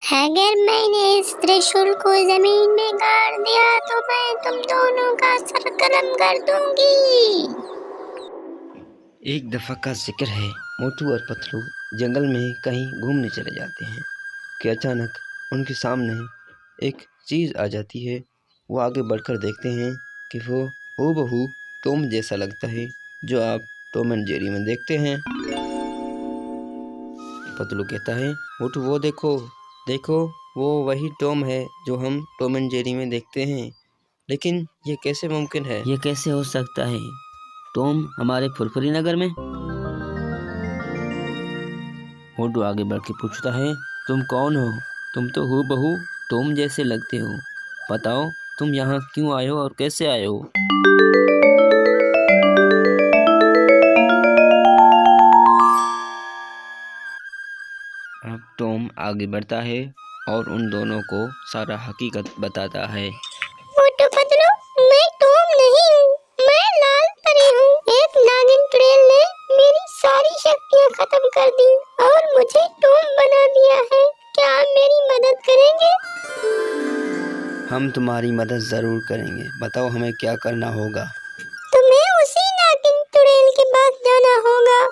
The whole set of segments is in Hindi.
अगर मैंने इस त्रिशूल को जमीन में गाड़ दिया तो मैं तुम दोनों का सर कलम कर दूंगी। एक दफ़ा का जिक्र है, मोटू और पतलू जंगल में कहीं घूमने चले जाते हैं कि अचानक उनके सामने एक चीज़ आ जाती है। वो आगे बढ़कर देखते हैं कि वो हूबहू टॉम जैसा लगता है जो आप टॉम एंड जेरी में देखते हैं। पतलू कहता है, मोटू वो देखो देखो, वो वही टॉम है जो हम टॉम एंड जेरी में देखते हैं। लेकिन ये कैसे मुमकिन है? ये कैसे हो सकता है? टॉम हमारे फुरफुरी नगर में? मोटू आगे बढ़ के पूछता है, तुम कौन हो? तुम तो हूबहू टॉम जैसे लगते हो। बताओ तुम यहाँ क्यों आए हो और कैसे आए हो? अब टॉम आगे बढ़ता है और उन दोनों को सारा हकीकत बताता है। मोटू पतलू, मैं टॉम नहीं हूँ, मैं लाल परी हूँ। एक नागिन चुड़ैल ने मेरी सारी शक्तियाँ खत्म कर दी और मुझे टॉम बना दिया है। क्या आप मेरी मदद करेंगे? हम तुम्हारी मदद ज़रूर करेंगे। बताओ हमें क्या करना होगा? तुम्हें उसी नागिन चुड़ैल के पास जाना होगा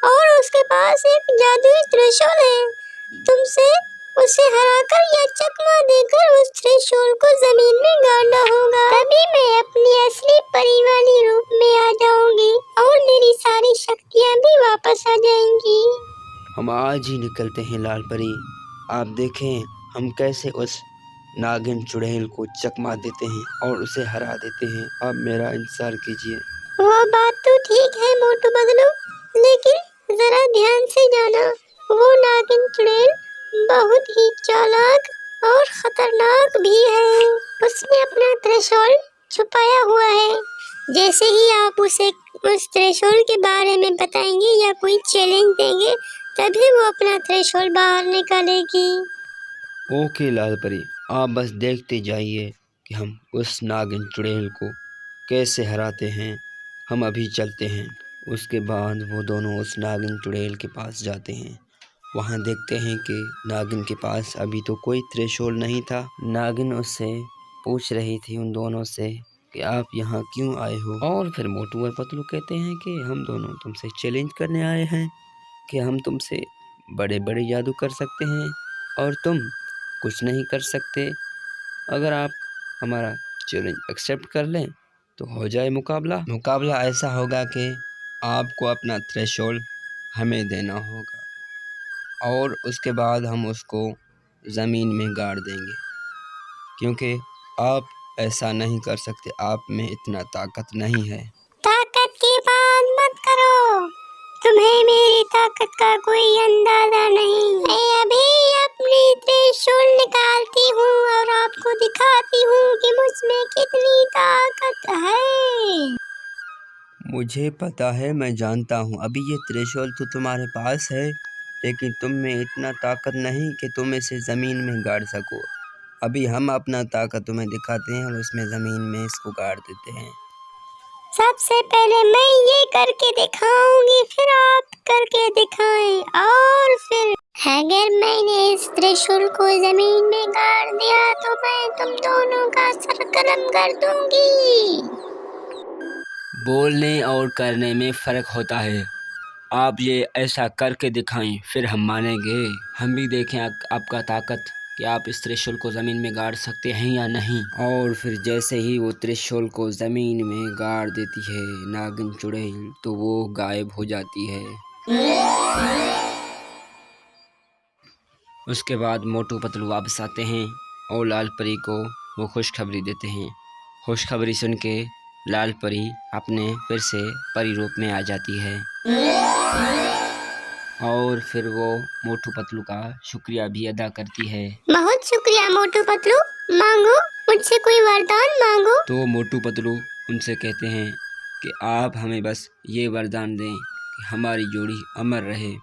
और उसके पास एक जादुई त्रिशूल है। तुमसे उसे हराकर या चकमा देकर उस त्रिशूल को जमीन में गाड़ना होगा। तभी मैं अपनी असली परी वाली रूप में आ जाऊंगी और मेरी सारी शक्तियाँ भी वापस आ जाएंगी। हम आज ही निकलते हैं लाल परी। आप देखें हम कैसे उस नागिन चुड़ैल को चकमा देते हैं और उसे हरा देते हैं। आप मेरा इंतजार कीजिए। वो बात तो ठीक है मोटू पतलू, लेकिन जरा ध्यान से जाना, वो नागिन चुड़ैल बहुत ही चालाक और खतरनाक भी है। उसने अपना त्रिशूल छुपाया हुआ है। जैसे ही आप उसे उस त्रिशूल के बारे में बताएंगे या कोई चैलेंज देंगे, तभी वो अपना त्रिशूल बाहर निकालेगी। ओके लाल परी, आप बस देखते जाइए कि हम उस नागिन चुड़ैल को कैसे हराते हैं। हम अभी चलते हैं। उसके बाद वो दोनों उस नागिन चुड़ैल के पास जाते हैं। वहाँ देखते हैं कि नागिन के पास अभी तो कोई त्रिशूल नहीं था। नागिन उससे पूछ रही थी उन दोनों से कि आप यहाँ क्यों आए हो। और फिर मोटू और पतलू कहते हैं कि हम दोनों तुमसे चैलेंज करने आए हैं कि हम तुमसे बड़े बड़े जादू कर सकते हैं और तुम कुछ नहीं कर सकते। अगर आप हमारा चैलेंज एक्सेप्ट कर लें तो हो जाए मुकाबला ऐसा होगा कि आपको अपना थ्रेशोल्ड हमें देना होगा और उसके बाद हम उसको ज़मीन में गाड़ देंगे, क्योंकि आप ऐसा नहीं कर सकते। आप में इतना ताकत नहीं है। ताकत की बात मत करो, तुम्हें मेरी ताकत का कोई अंदाजा नहीं। मैं अभी अपनी त्रिशूल निकालती हूँ और आपको दिखाती हूँ कि मुझमें कितनी ताकत है। मुझे पता है, मैं जानता हूँ। अभी ये त्रिशूल तो तुम्हारे पास है, लेकिन तुम में इतना ताकत नहीं कि तुम इसे ज़मीन में गाड़ सको। अभी हम अपना ताकत तुम्हें दिखाते हैं और उसमें ज़मीन में इसको गाड़ देते हैं। सबसे पहले मैं ये करके दिखाऊंगी, फिर आप करके दिखाएं और फिर अगर मैंने इस त्रिशूल को जमीन में गाड़ दिया तो मैं तुम दोनों का सर कलम कर दूंगी। बोलने और करने में फ़र्क होता है। आप ये ऐसा करके दिखाएं, फिर हम मानेंगे। हम भी देखें आपका ताकत कि आप इस त्रिशूल को ज़मीन में गाड़ सकते हैं या नहीं। और फिर जैसे ही वो त्रिशूल को ज़मीन में गाड़ देती है नागिन चुड़ैल, तो वो गायब हो जाती है। उसके बाद मोटू पतलू वापस आते हैं और लाल परी को वो खुशखबरी देते हैं। खुशखबरी सुन के लाल परी अपने फिर से परी रूप में आ जाती है और फिर वो मोटू पतलू का शुक्रिया भी अदा करती है। बहुत शुक्रिया मोटू पतलू, मांगो, मुझसे कोई वरदान मांगो। तो मोटू पतलू उनसे कहते हैं कि आप हमें बस ये वरदान दें कि हमारी जोड़ी अमर रहे।